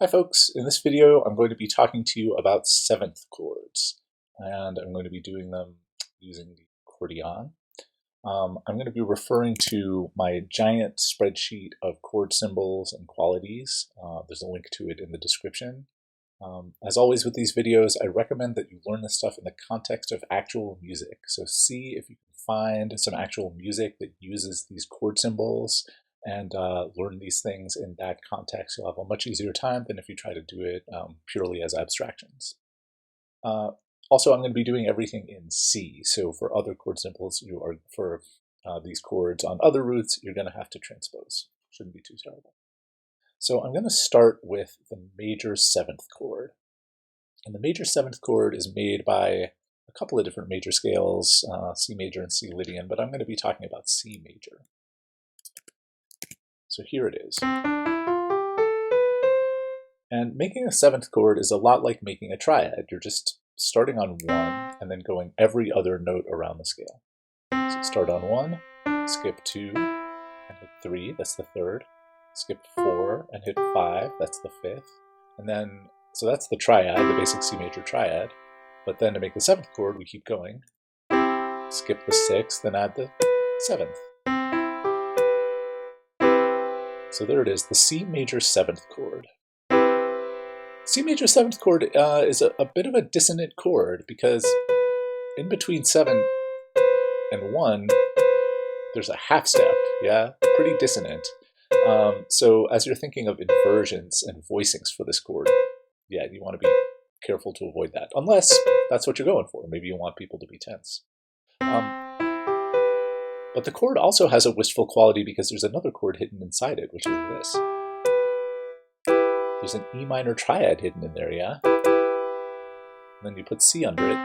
Hi folks, in this video I'm going to be talking to you about seventh chords, and I'm going to be doing them using the accordion. I'm going to be referring to my giant spreadsheet of chord symbols and qualities. There's a link to it in the description. As always with these videos, I recommend that you learn this stuff in the context of actual music. So see if you can find some actual music that uses these chord symbols and learn these things in that context. You'll have a much easier time than if you try to do it purely as abstractions. Also, I'm going to be doing everything in C. So for other chord symbols, for these chords on other roots, you're going to have to transpose. Shouldn't be too terrible. So I'm going to start with the major seventh chord. And the major seventh chord is made by a couple of different major scales, C major and C Lydian, but I'm going to be talking about C major. So here it is. And making a seventh chord is a lot like making a triad. You're just starting on one and then going every other note around the scale. So start on one, skip two, and hit three, that's the third. Skip four and hit five, that's the fifth. And then, so that's the triad, the basic C major triad. But then to make the seventh chord, we keep going. Skip the sixth and add the seventh. So there it is, the C major seventh chord. C major seventh chord is a bit of a dissonant chord because in between 7 and 1, there's a half step, yeah? Pretty dissonant. So as you're thinking of inversions and voicings for this chord, yeah, you want to be careful to avoid that, unless that's what you're going for. Maybe you want people to be tense. But the chord also has a wistful quality because there's another chord hidden inside it, which is this. There's an E minor triad hidden in there, yeah? And then you put C under it,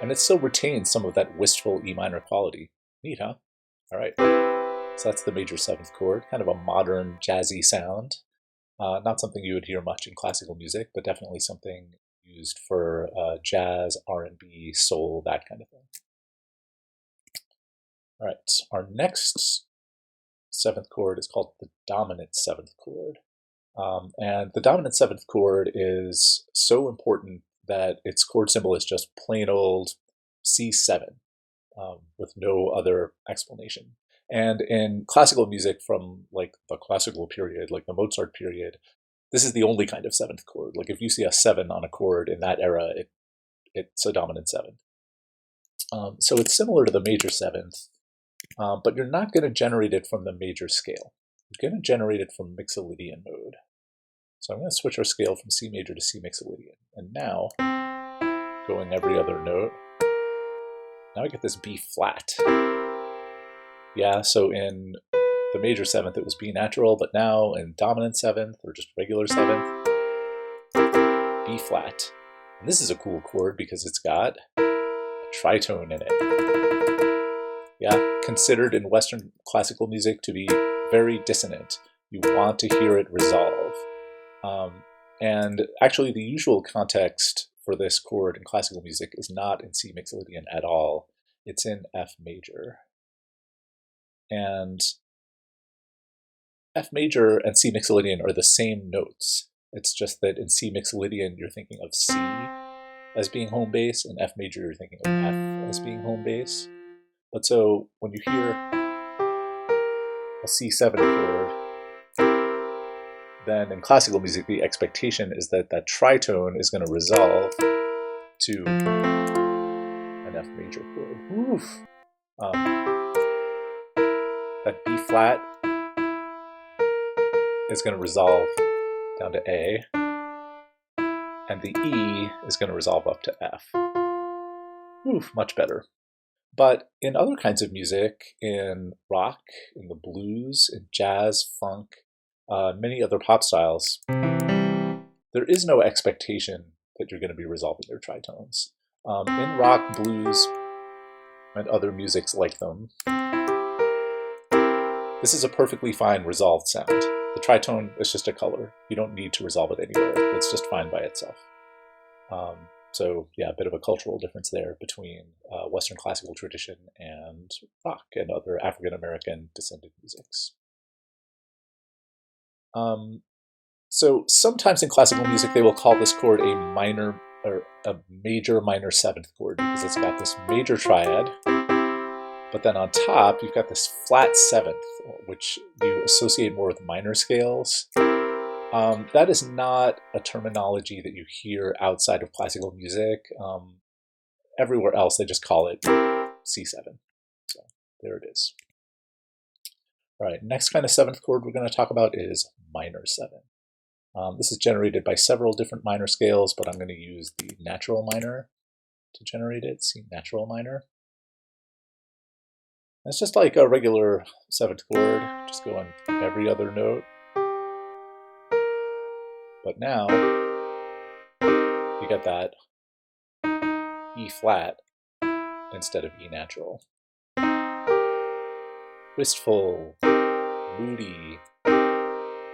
and it still retains some of that wistful E minor quality. Neat, huh? All right. So that's the major seventh chord, kind of a modern jazzy sound. Not something you would hear much in classical music, but definitely something used for jazz, R&B, soul, that kind of thing. All right, our next seventh chord is called the dominant seventh chord. And the dominant seventh chord is so important that its chord symbol is just plain old C7 with no other explanation. And in classical music from like the classical period, like the Mozart period, this is the only kind of seventh chord. Like if you see a 7 on a chord in that era, it's a dominant 7. So it's similar to the major seventh, but you're not going to generate it from the major scale. You're going to generate it from Mixolydian mode. So I'm going to switch our scale from C major to C Mixolydian. And now, going every other note, now I get this B flat. Yeah, so in the major seventh it was B natural, but now in dominant seventh, or just regular seventh, B flat. And this is a cool chord because it's got a tritone in it. Yeah, considered in Western classical music to be very dissonant. You want to hear it resolve. And actually the usual context for this chord in classical music is not in C Mixolydian at all. It's in F major. And F major and C Mixolydian are the same notes. It's just that in C Mixolydian you're thinking of C as being home base, and F major you're thinking of F as being home base. But so when you hear a C7 chord, then in classical music the expectation is that that tritone is going to resolve to an F major chord. Oof. That B flat is going to resolve down to A, and the E is going to resolve up to F. Oof, much better. But in other kinds of music, in rock, in the blues, in jazz, funk, many other pop styles, there is no expectation that you're going to be resolving their tritones. In rock, blues, and other musics like them, this is a perfectly fine resolved sound. The tritone is just a color. You don't need to resolve it anywhere. It's just fine by itself. So yeah, a bit of a cultural difference there between Western classical tradition and rock and other African-American descended musics. So sometimes in classical music they will call this chord a minor or a major minor seventh chord because it's got this major triad, but then on top you've got this flat seventh, which you associate more with minor scales. That is not a terminology that you hear outside of classical music. Everywhere else they just call it C7. So there it is. All right, next kind of seventh chord we're going to talk about is minor seven. This is generated by several different minor scales, but I'm going to use the natural minor to generate it, C natural minor. And it's just like a regular seventh chord, just go on every other note. But now you got that E flat instead of E natural. Wistful, moody,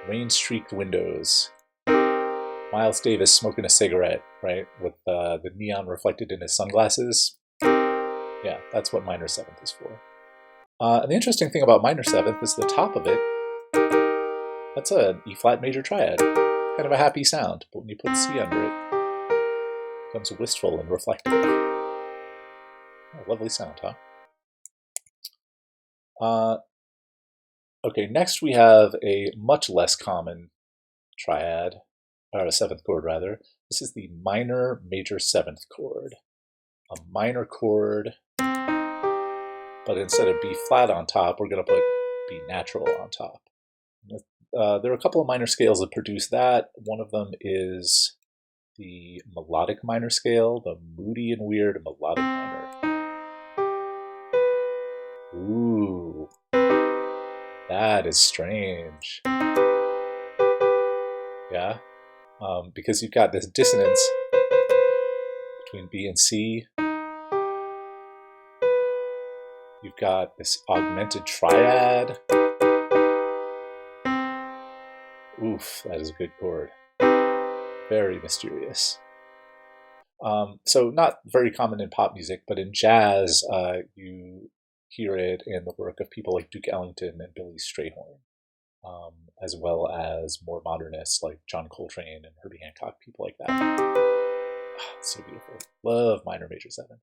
rain-streaked windows. Miles Davis smoking a cigarette, right, with the neon reflected in his sunglasses. Yeah, that's what minor seventh is for. And the interesting thing about minor seventh is the top of it, that's an E-flat major triad. Kind of a happy sound, but when you put C under it, it becomes wistful and reflective. Oh, lovely sound, huh? Okay, next we have a much less common triad, or a seventh chord rather. This is the minor major seventh chord. A minor chord, but instead of B flat on top, we're going to put B natural on top. There are a couple of minor scales that produce that. One of them is the melodic minor scale, the moody and weird melodic minor. Ooh, that is strange. Yeah, because you've got this dissonance between B and C. You've got this augmented triad. Oof, that is a good chord. Very mysterious. So not very common in pop music, but in jazz, you hear it in the work of people like Duke Ellington and Billy Strayhorn, as well as more modernists like John Coltrane and Herbie Hancock, people like that. Oh, so beautiful. Love minor major seven.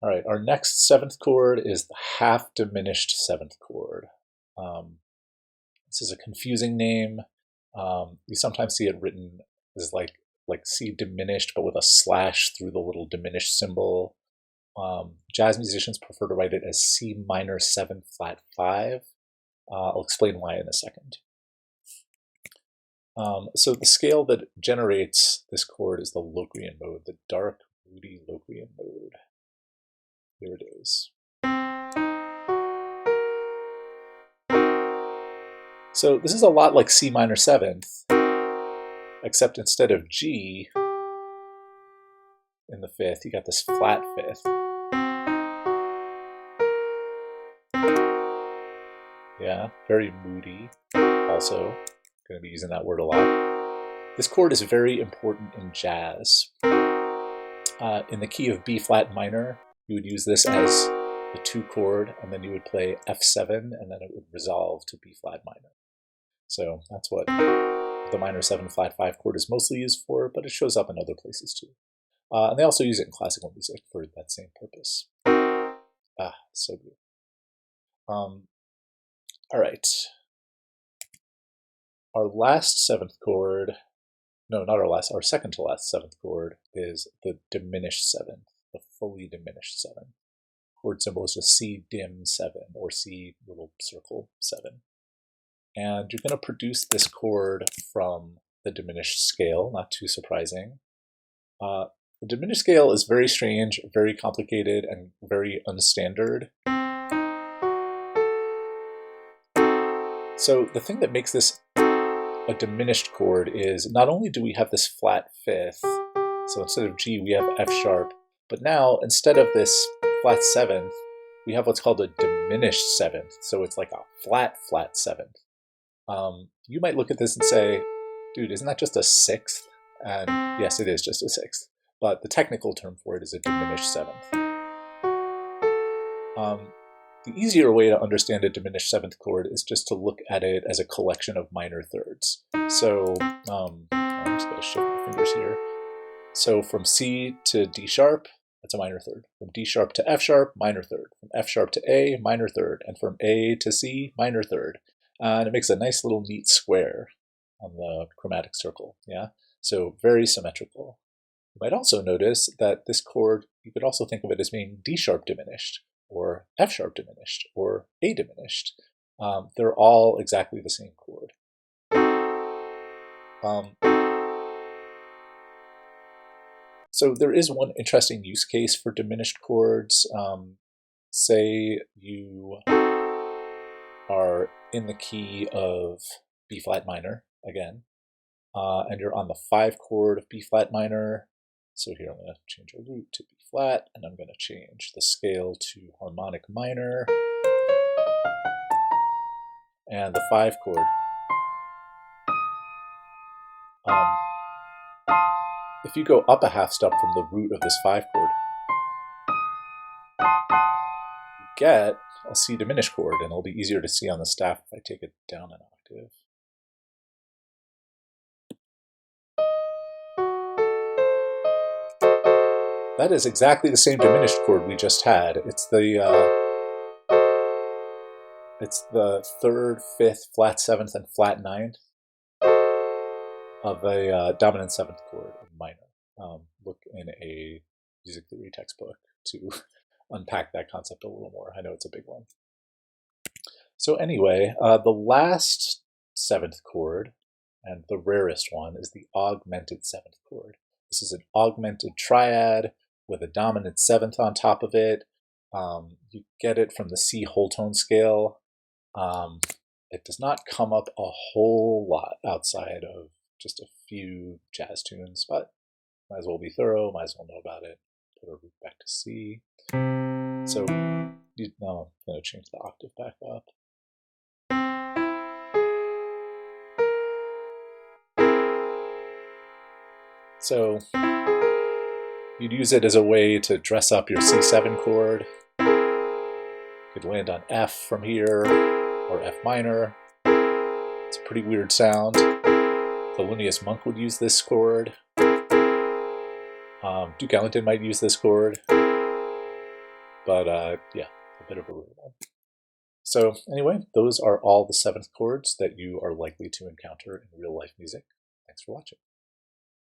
All right, our next seventh chord is the half diminished seventh chord. This is a confusing name. You sometimes see it written as like C diminished, but with a slash through the little diminished symbol. Jazz musicians prefer to write it as C minor 7 flat 5. I'll explain why in a second. So the scale that generates this chord is the Locrian mode, the dark, moody Locrian mode. Here it is. So this is a lot like C minor 7th, except instead of G in the 5th, you got this flat 5th. Yeah, very moody also. Going to be using that word a lot. This chord is very important in jazz. In the key of B flat minor, you would use this as the 2 chord, and then you would play F7, and then it would resolve to B flat minor. So that's what the minor 7 flat 5 chord is mostly used for, but it shows up in other places too. And they also use it in classical music for that same purpose. Ah, so good. All right. Our last seventh chord, no, not our last, our second to last seventh chord is the diminished seventh, the fully diminished seventh. Chord symbol is just C dim 7 or C little circle 7. And you're going to produce this chord from the diminished scale, not too surprising. The diminished scale is very strange, very complicated, and very unstandard. So the thing that makes this a diminished chord is not only do we have this flat 5th, so instead of G we have F sharp, but now instead of this flat 7th, we have what's called a diminished 7th, so it's like a flat 7th. You might look at this and say, dude, isn't that just a 6th? And yes, it is just a 6th, but the technical term for it is a diminished 7th. the easier way to understand a diminished seventh chord is just to look at it as a collection of minor thirds. So I'm just going to shift my fingers here. So from C to D sharp, that's a minor third. From D sharp to F sharp, minor third. From F sharp to A, minor third. And from A to C, minor third. And it makes a nice little neat square on the chromatic circle. Yeah, so very symmetrical. You might also notice that this chord, you could also think of it as being D sharp diminished, or F sharp diminished, or A diminished. They're all exactly the same chord. So there is one interesting use case for diminished chords. Say you are in the key of B flat minor again, and you're on the 5 chord of B flat minor. So here I'm going to change a root to B flat, and I'm going to change the scale to harmonic minor, and the 5 chord. If you go up a half step from the root of this 5 chord, you get a C diminished chord, and it'll be easier to see on the staff if I take it down an octave. That is exactly the same diminished chord we just had. It's the 3rd, 5th, flat 7th, and flat 9th of a dominant 7th chord of minor. Look in a music theory textbook to unpack that concept a little more. I know it's a big one. So anyway, the last 7th chord, and the rarest one, is the augmented 7th chord. This is an augmented triad with a dominant 7th on top of it. You get it from the C whole tone scale. It does not come up a whole lot outside of just a few jazz tunes, but might as well be thorough, might as well know about it. Put a root back to C. So I'm going to change the octave back up. So you'd use it as a way to dress up your C7 chord. You could land on F from here, or F minor. It's a pretty weird sound. Thelonious Monk would use this chord. Duke Ellington might use this chord. But yeah, a bit of a weird one. So anyway, those are all the 7th chords that you are likely to encounter in real life music. Thanks for watching.